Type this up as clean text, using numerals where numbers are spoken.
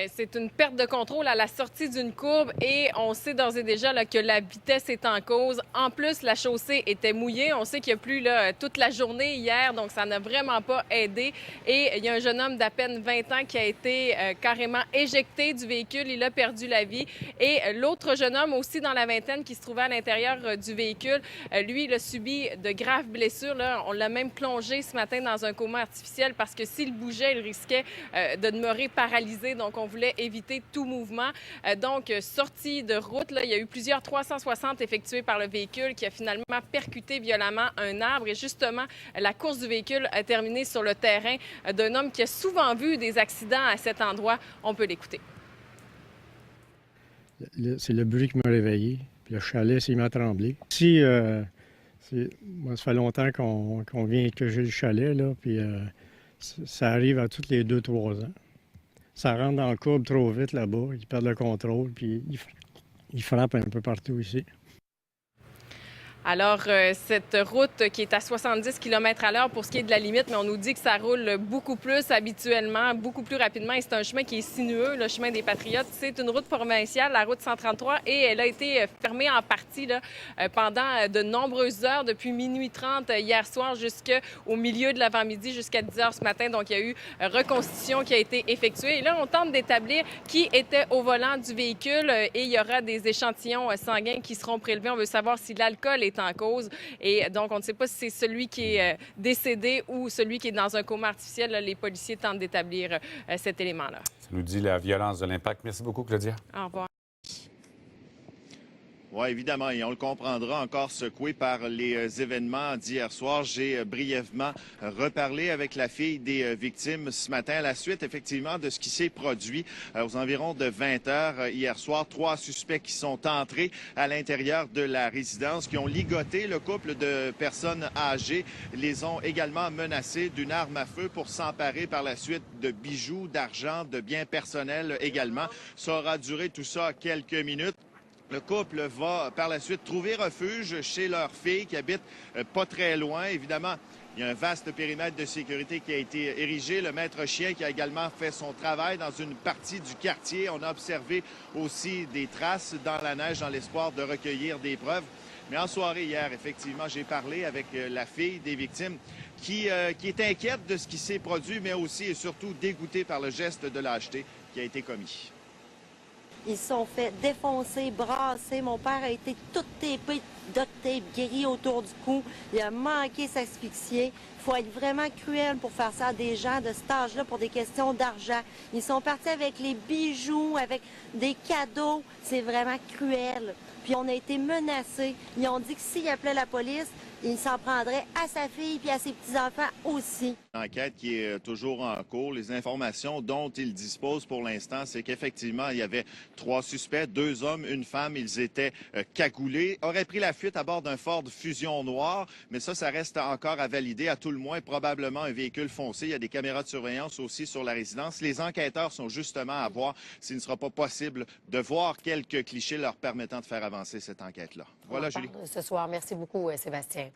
C'est une perte de contrôle à la sortie d'une courbe et on sait d'ores et déjà là, que la vitesse est en cause. En plus, la chaussée était mouillée. On sait qu'il y a plu là, toute la journée hier, donc ça n'a vraiment pas aidé. Et il y a un jeune homme d'à peine 20 ans qui a été carrément éjecté du véhicule. Il a perdu la vie. Et l'autre jeune homme aussi dans la vingtaine qui se trouvait à l'intérieur du véhicule, lui, il a subi de graves blessures. Là. On l'a même plongé ce matin dans un coma artificiel parce que s'il bougeait, il risquait de demeurer paralysé. Donc, on voulait éviter tout mouvement. Donc, sortie de route, là, il y a eu plusieurs 360 effectués par le véhicule qui a finalement percuté violemment un arbre. Et justement, la course du véhicule a terminé sur le terrain d'un homme qui a souvent vu des accidents à cet endroit. On peut l'écouter. C'est le bruit qui m'a réveillé. Puis le chalet s'est mis à trembler. Moi, ça fait longtemps qu'on vient que j'ai le chalet, là, puis ça arrive à tous les 2-3 ans. Ça rentre dans le courbe trop vite là-bas, ils perdent le contrôle, puis ils frappent un peu partout ici. Alors, cette route qui est à 70 km à l'heure pour ce qui est de la limite, mais on nous dit que ça roule beaucoup plus habituellement, beaucoup plus rapidement. Et c'est un chemin qui est sinueux, le chemin des Patriotes. C'est une route provinciale, la route 133, et elle a été fermée en partie là, pendant de nombreuses heures, depuis minuit 30 hier soir jusqu'au milieu de l'avant-midi, jusqu'à 10 heures ce matin. Donc, il y a eu reconstitution qui a été effectuée. Et là, on tente d'établir qui était au volant du véhicule et il y aura des échantillons sanguins qui seront prélevés. On veut savoir si l'alcool est en cause. Et donc, on ne sait pas si c'est celui qui est décédé ou celui qui est dans un coma artificiel. Là, les policiers tentent d'établir cet élément-là. Ça nous dit la violence de l'impact. Merci beaucoup, Claudia. Au revoir. Oui, évidemment, et on le comprendra, encore secoué par les événements d'hier soir. J'ai brièvement reparlé avec la fille des victimes ce matin à la suite, effectivement, de ce qui s'est produit aux environs de 20 heures hier soir. 3 suspects qui sont entrés à l'intérieur de la résidence, qui ont ligoté le couple de personnes âgées, les ont également menacés d'une arme à feu pour s'emparer par la suite de bijoux, d'argent, de biens personnels également. Ça aura duré tout ça quelques minutes. Le couple va par la suite trouver refuge chez leur fille qui habite pas très loin. Évidemment, il y a un vaste périmètre de sécurité qui a été érigé. Le maître chien qui a également fait son travail dans une partie du quartier. On a observé aussi des traces dans la neige dans l'espoir de recueillir des preuves. Mais en soirée hier, effectivement, j'ai parlé avec la fille des victimes qui est inquiète de ce qui s'est produit, mais aussi et surtout dégoûtée par le geste de lâcheté qui a été commis. Ils se sont fait défoncer, brasser. Mon père a été tout tapé, duct tape, guéri autour du cou. Il a manqué s'asphyxier. Il faut être vraiment cruel pour faire ça à des gens de cet âge-là pour des questions d'argent. Ils sont partis avec les bijoux, avec des cadeaux. C'est vraiment cruel. Puis on a été menacés. Ils ont dit que s'ils appelaient la police, il s'en prendrait à sa fille puis à ses petits-enfants aussi. L'enquête qui est toujours en cours. Les informations dont ils disposent pour l'instant, c'est qu'effectivement, il y avait 3 suspects, 2 hommes, une femme. Ils étaient cagoulés, auraient pris la fuite à bord d'un Ford Fusion noir. Mais ça reste encore à valider. À tout le moins, probablement un véhicule foncé. Il y a des caméras de surveillance aussi sur la résidence. Les enquêteurs sont justement à voir s'il ne sera pas possible de voir quelques clichés leur permettant de faire avancer cette enquête-là. Voilà, Julie. Ce soir. Merci beaucoup, Sébastien.